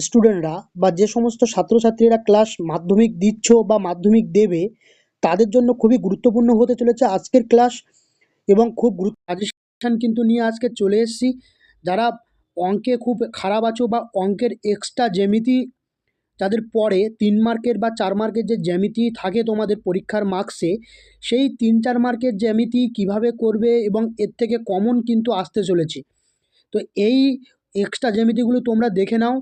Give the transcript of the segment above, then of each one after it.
স্টুডেন্টরা বা যে সমস্ত ছাত্রছাত্রীরা ক্লাস মাধ্যমিক দিচ্ছ বা মাধ্যমিক দেবে তাদের জন্য খুবই গুরুত্বপূর্ণ হতে চলেছে আজকের ক্লাস। এবং খুব সাজেশন কিন্তু নিয়ে আজকে চলে এসেছি। যারা অঙ্কে খুব খারাপ আছো বা অঙ্কের এক্সট্রা জ্যামিতি যাদের পড়ে 3 মার্কের বা 4 মার্কের যে জ্যামিতি থাকে তোমাদের পরীক্ষার মার্কসে, সেই 3-4 মার্কের জ্যামিতি কিভাবে করবে এবং এর থেকে কমন কিন্তু আসতে চলেছে। তো এই এক্সট্রা জ্যামিতিগুলো তোমরা দেখে নাও।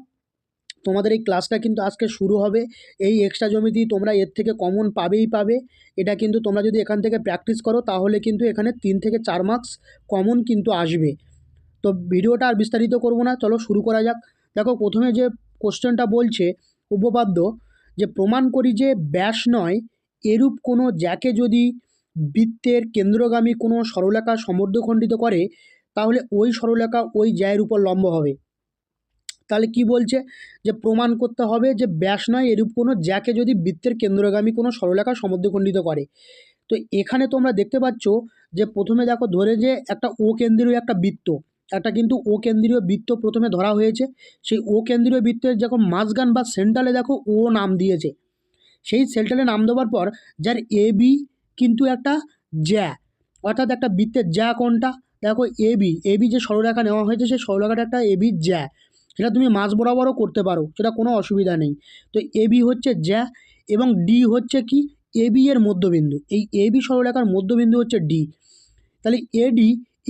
তোমাদের এই ক্লাসটা কিন্তু আজকে শুরু হবে। এই এক্সট্রা জ্যামিতি তোমরা এর থেকে কমন পাবেই পাবে। এটা কিন্তু তোমরা যদি এখান থেকে প্র্যাকটিস করো তাহলে কিন্তু এখানে 3 থেকে 4 মার্কস কমন কিন্তু আসবে। তো ভিডিওটা আর বিস্তারিত করব না, চলো শুরু করা যাক। দেখো প্রথমে যে কোশ্চেনটা বলছে উপপাদ্য, যে প্রমাণ করি যে ব্যাস নয় এরূপ কোনো জ্যাকে যদি বৃত্তের কেন্দ্রগামী কোনো সরলরেখা সমদ্বিখণ্ডিত করে তাহলে ওই সরলরেখা ওই জ্যায়ের উপর লম্ব হবে। তাহলে কি বলছে, যে প্রমাণ করতে হবে যে ব্যাস নয় এরূপ কোনো জ্যাকে যদি বৃত্তের কেন্দ্রগামী কোনো সরলরেখা সমদ্বিখণ্ডিত করে। তো এখানে তোমরা দেখতে পাচ্ছ যে প্রথমে দেখো ধরে যে একটা ও কেন্দ্রীয় একটা বৃত্ত, একটা কিন্তু ও কেন্দ্রীয় বৃত্ত প্রথমে ধরা হয়েছে। সেই ও কেন্দ্রীয় বৃত্তের যখন মাঝখান বা সেন্টারে দেখো ও নাম দিয়েছে। সেই সেন্টারে নাম দেওয়ার পর যার এ বি কিন্তু একটা জ্যা, অর্থাৎ একটা বৃত্তের জ্যা কোনটা, দেখো এ বি যে সরলরেখা নেওয়া হয়েছে সেই সরলরেখাটা একটা এ বি জ্যা। সেটা তুমি মাঝ বরাবরও করতে পারো, সেটা কোনো অসুবিধা নেই। তো এ বি হচ্ছে জ্যা এবং ডি হচ্ছে কি এ বি এর মধ্যবিন্দু। এই এ বি সরলরেখার মধ্যবিন্দু হচ্ছে ডি। তাহলে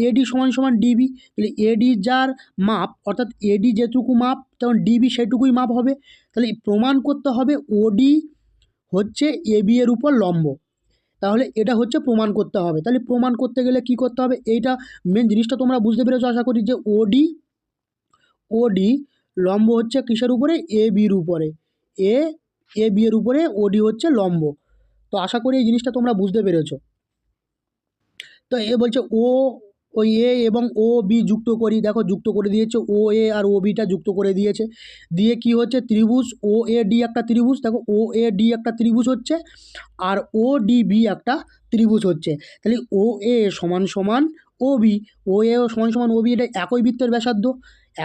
এডি সমান সমান ডিবি। তাহলে এডি যার মাপ, অর্থাৎ এডি যেটুকু মাপ তখন ডিবি সেটুকুই মাপ হবে। তাহলে প্রমাণ করতে হবে ওডি হচ্ছে এবি এর উপর লম্ব। তাহলে এটা হচ্ছে প্রমাণ করতে হবে। তাহলে প্রমাণ করতে গেলে কি করতে হবে, এইটা মেন জিনিসটা তোমরা বুঝতে পেরেছো আশা করি, যে ওডি ওডি লম্ব হচ্ছে কিসের উপরে, এ বির উপরে। এ এ বি এর উপরে ওডি হচ্ছে লম্ব। তো আশা করি এই জিনিসটা তোমরা বুঝতে পেরেছো। তো এ বলছে ওই এ এবং ও বি যুক্ত করি, দেখো যুক্ত করে দিয়েছে, ও এ আর ও বিটা যুক্ত করে দিয়েছে। দিয়ে কি হচ্ছে, ত্রিভুজ ও এ ডি একটা ত্রিভুজ, দেখো ও এ ডি একটা ত্রিভুজ হচ্ছে আর ও ডি বি একটা ত্রিভুজ হচ্ছে। তাহলে ও এ সমান সমান ও বি, ও এ সমান সমান ও বি, এটা একই বৃত্তের ব্যাসার্ধ।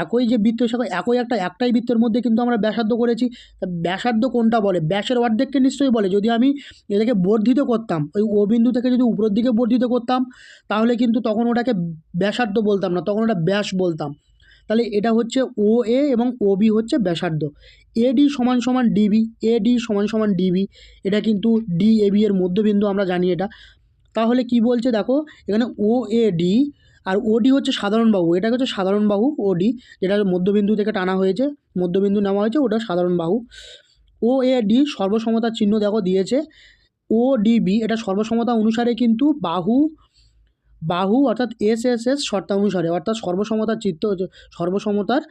একই যে বৃত্ত একই একটাই বৃত্তের মধ্যে কিন্তু আমরা ব্যাসার্ধ করেছি। তা ব্যাসার্ধ কোনটা বলে, ব্যাসের অর্ধেককে নিশ্চয়ই বলে। যদি আমি এটাকে বর্ধিত করতাম, ওই ও বিন্দু থেকে যদি উপরের দিকে বর্ধিত করতাম তাহলে কিন্তু তখন ওটাকে ব্যাসার্ধ বলতাম না, তখন ওটা ব্যাস বলতাম। তাহলে এটা হচ্ছে ও এ এবং ও বি হচ্ছে ব্যাসার্ধ। এডি সমান সমান ডিবি, এডি সমান সমান ডিবি, এটা কিন্তু ডি এ বি এর মধ্যবিন্দু, আমরা জানি এটা। তাহলে কি বলছে দেখো এখানে ও এ ডি আর ওডি হচ্ছে সাধারণ বাহু, এটা হচ্ছে সাধারণ বাহু ওডি, যেটা মধ্যবিন্দু থেকে টানা হয়েছে, মধ্যবিন্দু নেওয়া হয়েছে, ওটা সাধারণ বাহু। ও এ ডি সর্বসমতার চিহ্ন দেখো দিয়েছে। ও ডিবি এটা সর্বসমতা অনুসারে কিন্তু বাহু বাহু অর্থাৎ এস এস এস শর্তানুসারে, অর্থাৎ সর্বসমতার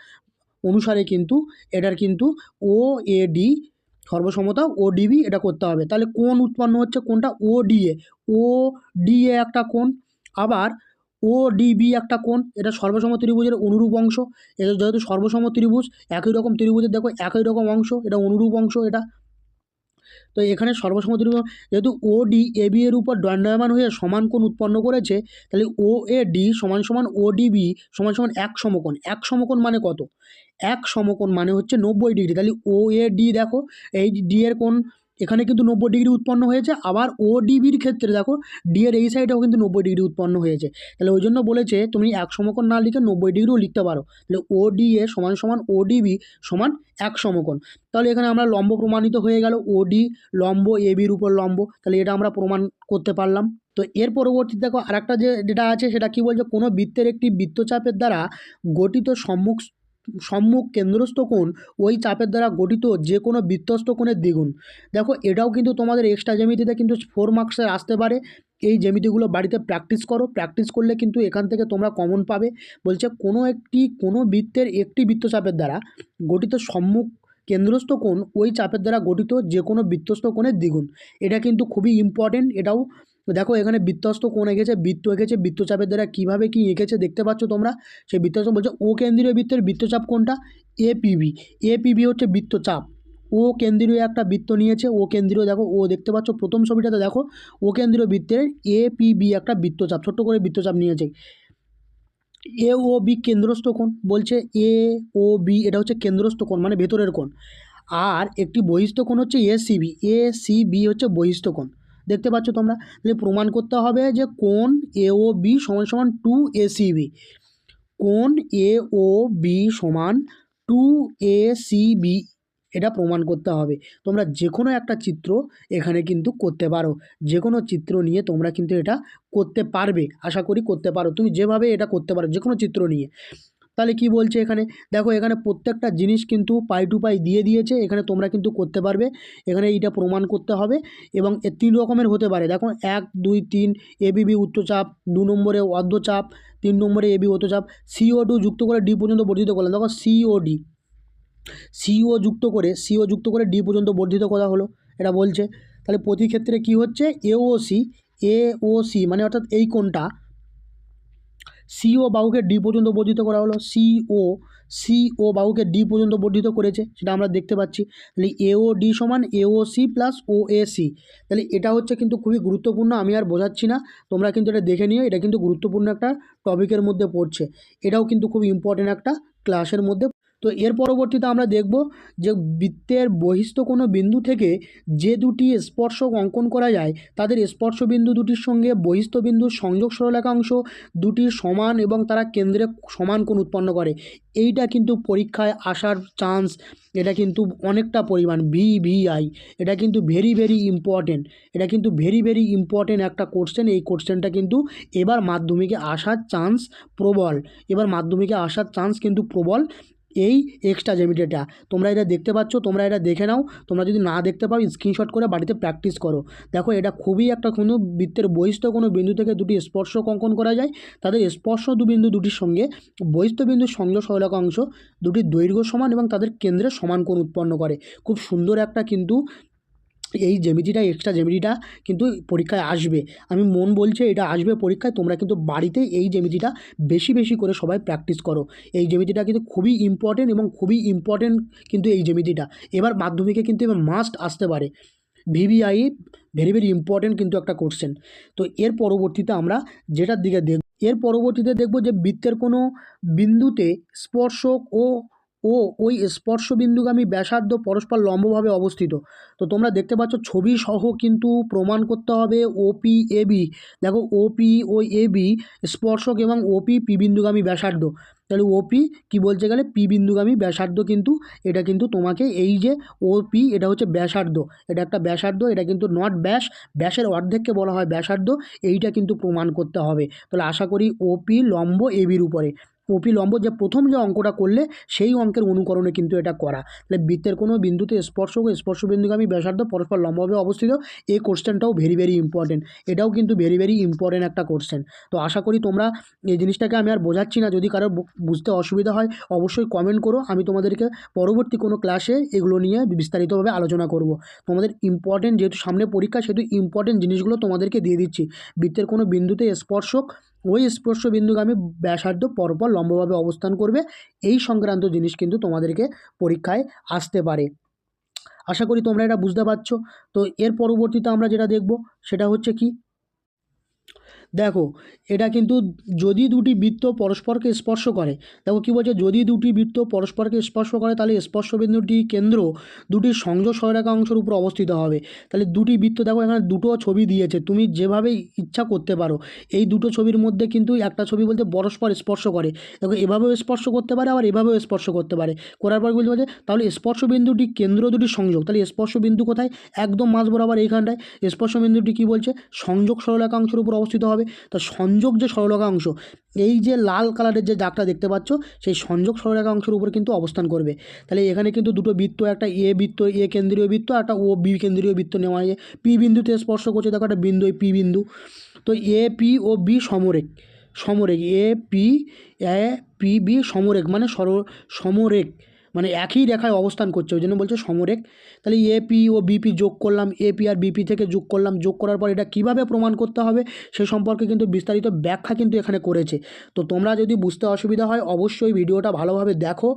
অনুসারে কিন্তু এটার কিন্তু ও এ ডি সর্বসমতা ও ডিবি এটা করতে হবে। তাহলে কোণ উৎপন্ন হচ্ছে কোনটা, ও ডিএ, ও ডিএ একটা কোণ, আবার ও ডিবি একটা কোণ, এটা সর্বসম ত্রিভুজের অনুরূপ অংশ। এটা যেহেতু সর্বসম ত্রিভুজ, একই রকম ত্রিভুজের দেখো একই রকম অংশ, এটা অনুরূপ অংশ এটা। তো এখানে সর্বসম ত্রিভুজ যেহেতু ও ডি এ বি এর উপর দণ্ডায়মান হয়ে সমান কোণ উৎপন্ন করেছে, তাহলে ও এ ডি সমান সমান ও ডিবি সমান সমান এক সমকোণ। এক সমকোণ মানে কত, এক সমকোণ মানে হচ্ছে 90 ডিগ্রি। তাহলে ও এ ডি দেখো এই ডি এর কোণ এখানে কিন্তু 90 ডিগ্রি উৎপন্ন হয়েছে, আবার ও ডিবির ক্ষেত্রে দেখো ডি এর এই সাইডেও কিন্তু 90 ডিগ্রি উৎপন্ন হয়েছে। তাহলে ওই জন্য বলেছে তুমি এক সমকোণ না লিখে 90 ডিগ্রিও লিখতে পারো। তাহলে ও ডি এ সমান সমান ও ডিবি সমান এক সমকোণ। তাহলে এখানে আমরা লম্ব প্রমাণিত হয়ে গেল, ওডি লম্ব এ বির উপর লম্ব, তাহলে এটা আমরা প্রমাণ করতে পারলাম। তো এর পরবর্তী দেখো আরেকটা যেটা আছে সেটা কি বলছে, কোনো বৃত্তের একটি বৃত্তচাপের দ্বারা গঠিত সম্মুখ কেন্দ্রস্থ কোণ ওই চাপের দ্বারা গঠিত যে কোনো বৃত্তস্থ কোণের দ্বিগুণ। দেখো এটাও কিন্তু তোমাদের এক্সট্রা জ্যামিতিতে কিন্তু 4 মার্কসে আসতে পারে। এই জ্যামিতিগুলো বাড়িতে প্র্যাকটিস করো, প্র্যাকটিস করলে কিন্তু এখান থেকে তোমরা কমন পাবে। বলছে কোনো বৃত্তের একটি বৃত্তচাপের দ্বারা গঠিত সম্মুখ কেন্দ্রস্থ কোণ ওই চাপের দ্বারা গঠিত যে কোনো বৃত্তস্থ কোণের দ্বিগুণ। এটা কিন্তু খুবই ইম্পর্টেন্ট। এটাও দেখো এখানে বৃত্তস্থ কোণ এঁকেছে, বৃত্ত এঁকেছে, বৃত্তচাপের দ্বারা কীভাবে কী এঁকেছে দেখতে পাচ্ছ তোমরা। সেই বৃত্তচাপ বলছে ও কেন্দ্রীয় বৃত্তের বৃত্তচাপ কোনটা, এপিবি। এপিবি হচ্ছে বৃত্তচাপ। ও কেন্দ্রীয় একটা বৃত্ত নিয়েছে, ও কেন্দ্রীয় দেখো ও দেখতে পাচ্ছ প্রথম ছবিটাতে দেখো ও কেন্দ্রীয় বৃত্তের এপিবি একটা বৃত্তচাপ, ছোট্ট করে বৃত্তচাপ নিয়েছে। এ ও বি কেন্দ্রস্থ কোণ, বলছে এ ও বি এটা হচ্ছে কেন্দ্রস্থ কোণ মানে ভেতরের কোণ, আর একটি বহিস্থ কোণ হচ্ছে এ সি বি হচ্ছে বহিস্থ কোণ। দেখতে পাচ্ছ তোমরা, তাহলে প্রমাণ করতে হবে যে কোণ এ ও বি সমান সমান 2ACB, কোণ এ ও বি সমান 2ACB, এটা প্রমাণ করতে হবে। তোমরা যে কোনো একটা চিত্র এখানে কিন্তু করতে পারো, যে কোনো চিত্র নিয়ে তোমরা কিন্তু এটা করতে পারবে, আশা করি করতে পারো, তুমি যেভাবে এটা করতে পারো যে কোনো চিত্র নিয়ে। তাহলে কি বলছে এখানে, দেখো এখানে প্রত্যেকটা জিনিস কিন্তু পাই টু পাই দিয়ে দিয়েছে, এখানে তোমরা কিন্তু করতে পারবে। এখানে এইটা প্রমাণ করতে হবে এবং এর 3 রকমের হতে পারে, দেখো 1 2 3 এবিবি উচ্চচাপ, 2 নম্বরে অর্ধচাপ, 3 নম্বরে এবি অর্ধচাপ, CO2 যুক্ত করে ডি পর্যন্ত বর্ধিত করলাম, দেখো সিও যুক্ত করে ডি পর্যন্ত বর্ধিত করা হলো, এটা বলছে। তাহলে প্রতি ক্ষেত্রে কি হচ্ছে, এওসি মানে অর্থাৎ এই কোণটা সিও বাহুকে ডি পর্যন্ত বর্ধিত করা হলো, সিও বাহুকে ডি পর্যন্ত বর্ধিত করেছে, সেটা আমরা দেখতে পাচ্ছি। তাহলে এও ডি সমান এওসি প্লাস ওএসি, তাহলে এটা হচ্ছে কিন্তু খুবই গুরুত্বপূর্ণ, আমি আর বোঝাচ্ছি না, তোমরা কিন্তু এটা দেখে নিও, এটা কিন্তু গুরুত্বপূর্ণ একটা টপিকের মধ্যে পড়ছে, এটাও কিন্তু খুব ইম্পর্টেন্ট একটা ক্লাসের মধ্যে। তো এর পরবর্তীতে আমরা দেখব যে বৃত্তের বহিস্থ কোনো বিন্দু থেকে যে দুটি স্পর্শক অঙ্কন করা যায় তাদের স্পর্শ বিন্দু দুটির সঙ্গে বহিস্থ বিন্দুর সংযোগ সরলরেখাংশ দুটি সমান এবং তারা কেন্দ্রে সমান কোণ উৎপন্ন করে। এইটা কিন্তু পরীক্ষায় আসার চান্স, এটা কিন্তু অনেকটা পরিমাণ VVI, এটা কিন্তু ভেরি ভেরি ইম্পর্টেন্ট, এটা কিন্তু ভেরি ভেরি ইম্পর্টেন্ট একটা কোশ্চেন। এই কোশ্চেনটা কিন্তু এবার মাধ্যমিকে আসার চান্স প্রবল, এবার মাধ্যমিকে আসার চান্স কিন্তু প্রবল। এই এক্সট্রা জ্যামিতিটা তোমরা এটা দেখতে পাচ্ছ, তোমরা এটা দেখে নাও, তোমরা যদি না দেখতে পাও স্ক্রিনশট করে বাড়িতে প্র্যাকটিস করো। দেখো এটা খুবই একটা কোনো বৃত্তের বহিস্থ কোনো বিন্দু থেকে দুটি স্পর্শক অঙ্কন করা যায়, তাদের স্পর্শ বিন্দু দুটির সঙ্গে বহিস্থ বিন্দুর সংযোগ সরলরেখাংশ দুটির দৈর্ঘ্য সমান এবং তাদের কেন্দ্রে সমান কোণ উৎপন্ন করে। খুব সুন্দর একটা কিন্তু এই জ্যামিতিটা, এক্সট্রা জ্যামিতিটা কিন্তু পরীক্ষায় আসবে, আমি মন বলছে এটা আসবে পরীক্ষায়। তোমরা কিন্তু বাড়িতে এই জ্যামিতিটা বেশি বেশি করে সবাই প্র্যাকটিস করো, এই জ্যামিতিটা কিন্তু খুবই ইম্পর্টেন্ট এবং খুবই ইম্পর্টেন্ট কিন্তু এই জ্যামিতিটা এবার মাধ্যমিকে কিন্তু এবার মাস্ট আসতে পারে। VVI ভেরি ভেরি ইম্পর্টেন্ট কিন্তু একটা কোশ্চেন। তো এর পরবর্তীতে আমরা যেটার দিকে দেখব, এর পরবর্তীতে দেখব যে বৃত্তের কোনো বিন্দুতে স্পর্শক ও ওই স্পর্শবিন্দুগামী ব্যাসার্ধ পরস্পর লম্বভাবে অবস্থিত। তো তোমরা দেখতে পাচ্ছ ছবি সহ কিন্তু প্রমাণ করতে হবে OPAB, দেখো OP ও AB স্পর্শক এবং OP পি বিন্দুগামী ব্যাসার্ধ, তাহলে OP কি বলতে গেলে পি বিন্দুগামী ব্যাসার্ধ, কিন্তু এটা কিন্তু তোমাকে এই যে OP এটা হচ্ছে ব্যাসার্ধ, এটা একটা ব্যাসার্ধ, এটা কিন্তু নট ব্যাস, ব্যাসের অর্ধেককে বলা হয় ব্যাসার্ধ, এইটা কিন্তু প্রমাণ করতে হবে। তাহলে আশা করি OP লম্ব ABর উপরে, OP লম্ব যে প্রথম যে অঙ্কটা করলে সেই অঙ্কের অনুকরণে কিন্তু এটা করা। তাহলে বৃত্তের কোনো বিন্দুতে স্পর্শক ও স্পর্শবিন্দুগামী ব্যাসার্ধ পরস্পর লম্বভাবে অবস্থিত, এই কোশ্চেনটাও ভেরি ভেরি ইম্পর্টেন্ট, এটাও কিন্তু ভেরি ভেরি ইম্পর্টেন্ট একটা কোশ্চেন। তো আশা করি তোমরা এই জিনিসটাকে আমি আর বোঝাচ্ছি না, যদি কারো বুঝতে অসুবিধা হয় অবশ্যই কমেন্ট করো, আমি তোমাদেরকে পরবর্তী কোনো ক্লাসে এগুলো নিয়ে বিস্তারিতভাবে আলোচনা করব। তোমাদের ইম্পর্টেন্ট যেহেতু সামনে পরীক্ষা, সেহেতু ইম্পর্টেন্ট জিনিসগুলো তোমাদেরকে দিয়ে দিচ্ছি। বৃত্তের কোনো বিন্দুতে স্পর্শক ওই স্পর্শ বিন্দুগামী ব্যাসার্ধ পরপর লম্বভাবে অবস্থান করবে, এই সংক্রান্ত জিনিস কিন্তু তোমাদেরকে পরীক্ষায় আসতে পারে। আশা করি তোমরা এটা বুঝতে পারছো। তো এর পরবর্তীতে আমরা যেটা দেখব সেটা হচ্ছে কি, দেখো এটা কিন্তু যদি দুটি বৃত্ত পরস্পরকে স্পর্শ করে, দেখো কী বলছে, যদি দুটি বৃত্ত পরস্পরকে স্পর্শ করে তাহলে স্পর্শবিন্দুটি কেন্দ্র দুটি সংযোগ সরলরেখাংশের উপর অবস্থিত হবে। তাহলে দুটি বৃত্ত, দেখো এখানে দুটো ছবি দিয়েছে, তুমি যেভাবে ইচ্ছা করতে পারো, এই দুটো ছবির মধ্যে কিন্তু একটা ছবি বলতে পরস্পর স্পর্শ করে, দেখো এভাবেও স্পর্শ করতে পারে আবার এভাবেও স্পর্শ করতে পারে, করার পর বলতে পারছে তাহলে স্পর্শবিন্দুটি কেন্দ্র দুটি সংযোগ, তাহলে স্পর্শবিন্দু কোথায়, একদম মাঝ বরাবর এইখানটায় স্পর্শবিন্দুটি কী বলছে সংযোগ সরলরেখাংশের উপর অবস্থিত হবে। তা সংযোগ যে সরলরেখাংশ, এই যে লাল কালারের যে দাগটা দেখতে পাচ্ছ, সেই সংযোগ সরলরেখাংশের উপর কিন্তু অবস্থান করবে। তাহলে এখানে কিন্তু দুটো বৃত্ত, একটা বৃত্ত, কেন্দ্রীয় বৃত্ত, একটা OB কেন্দ্রীয় বৃত্ত নেওয়া হয়, পি বিন্দুতে স্পর্শ করছে, দেখো একটা বিন্দু, এই পি বিন্দু। তো AP ও B সমরেখ, APB সমরেখ মানে সমরেখ মানে একই রেখায় অবস্থান করছে, ওই জন্য বলছে সমরেখ। তাহলে AP ও BP যোগ করলাম, AP আর BP থেকে যোগ করলাম, যোগ করার পর এটা কিভাবে প্রমাণ করতে হবে সে সম্পর্কে কিন্তু বিস্তারিত ব্যাখ্যা কিন্তু এখানে করেছে। তো তোমরা যদি বুঝতে অসুবিধা হয় অবশ্যই ভিডিওটা ভালোভাবে দেখো,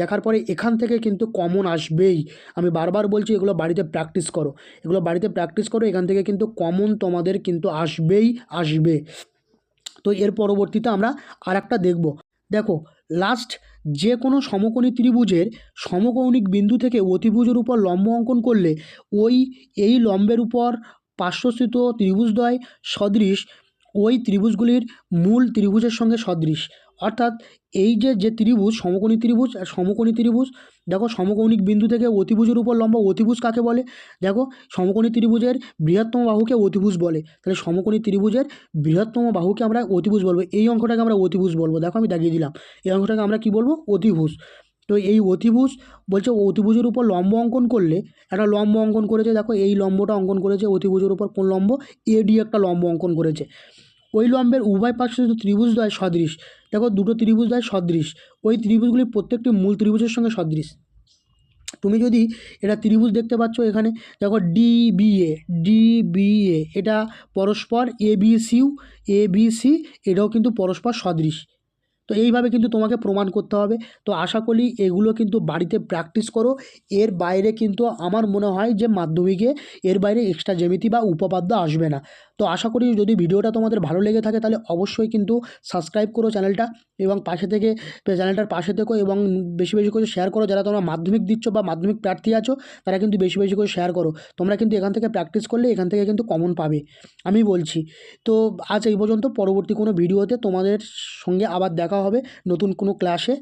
দেখার পরে এখান থেকে কিন্তু কমন আসবেই, আমি বারবার বলছি এগুলো বাড়িতে প্র্যাকটিস করো, এগুলো বাড়িতে প্র্যাকটিস করো, এখান থেকে কিন্তু কমন তোমাদের কিন্তু আসবেই আসবে। তো এর পরবর্তীতে আমরা আর একটা দেখব। দেখো লাস্ট যে কোনো সমকোণী ত্রিভুজের সমকৌণিক বিন্দু থেকে অতিভুজের উপর লম্ব অঙ্কন করলে এই লম্বের উপর পার্শ্বস্থিত ত্রিভুজদ্বয় সদৃশ ওই ত্রিভুজগুলির মূল ত্রিভুজের সঙ্গে সদৃশ। অর্থাৎ এই যে ত্রিভুজ সমকোণী ত্রিভুজ দেখো সমকৌণিক বিন্দু থেকে অতিভুজের উপর লম্ব, অতিভুজ কাকে বলে? দেখো সমকোণী ত্রিভুজের বৃহত্তম বাহুকে অতিভুজ বলে, তাহলে সমকোণী ত্রিভুজের বৃহত্তম বাহুকে আমরা অতিভুজ বলবো, এই অঙ্কটাকে আমরা অতিভুজ বলবো। দেখো আমি দেখিয়ে দিলাম, এই অঙ্কটাকে আমরা কি বলবো? অতিভুজ। তো এই অতিভুজ বলছে অতিভুজের উপর লম্ব অঙ্কন করলে, একটা লম্ব অঙ্কন করেছে, দেখো এই লম্বটা অঙ্কন করেছে অতিভুজের উপর, কোন লম্ব? এডি একটা লম্ব অঙ্কন করেছে। ওই লম্বের উভয় পার্শ্বে ত্রিভুজদ্বয় সদৃশ, দেখো দুটো ত্রিভুজদ্বয় সদৃশ, ওই ত্রিভুজগুলি প্রত্যেকটি মূল ত্রিভুজের সঙ্গে সদৃশ। তুমি যদি এটা ত্রিভুজ দেখতে পাচ্ছ এখানে, দেখো ডিবিএ এটা পরস্পর এবিসি এটাও কিন্তু পরস্পর সদৃশ। তো এইভাবে কিন্তু তোমাকে প্রমাণ করতে হবে। তো আশা করি এগুলো কিন্তু বাড়িতে প্র্যাকটিস করো। এর বাইরে কিন্তু আমার মনে হয় যে মাধ্যমিকে এর বাইরে এক্সট্রা জ্যামিতি বা উপপাদ্য আসবে না। তো আশা করি যদি ভিডিওটা তোমাদের ভালো লেগে থাকে তাহলে অবশ্যই কিন্তু সাবস্ক্রাইব করো চ্যানেলটা, এবং চ্যানেলটার পাশে থেকো, এবং বেশি বেশি করে শেয়ার করো। যারা তোমরা মাধ্যমিক দিচ্ছ বা মাধ্যমিক প্রার্থী আছো তারা কিন্তু বেশি বেশি করে শেয়ার করো। তোমরা কিন্তু এখান থেকে প্র্যাকটিস করলে এখান থেকে কিন্তু কমন পাবে, আমি বলছি। তো আজ এই পর্যন্ত, পরবর্তী কোনো ভিডিওতে তোমাদের সঙ্গে আবার দেখা হবে নতুন কোনো ক্লাসে।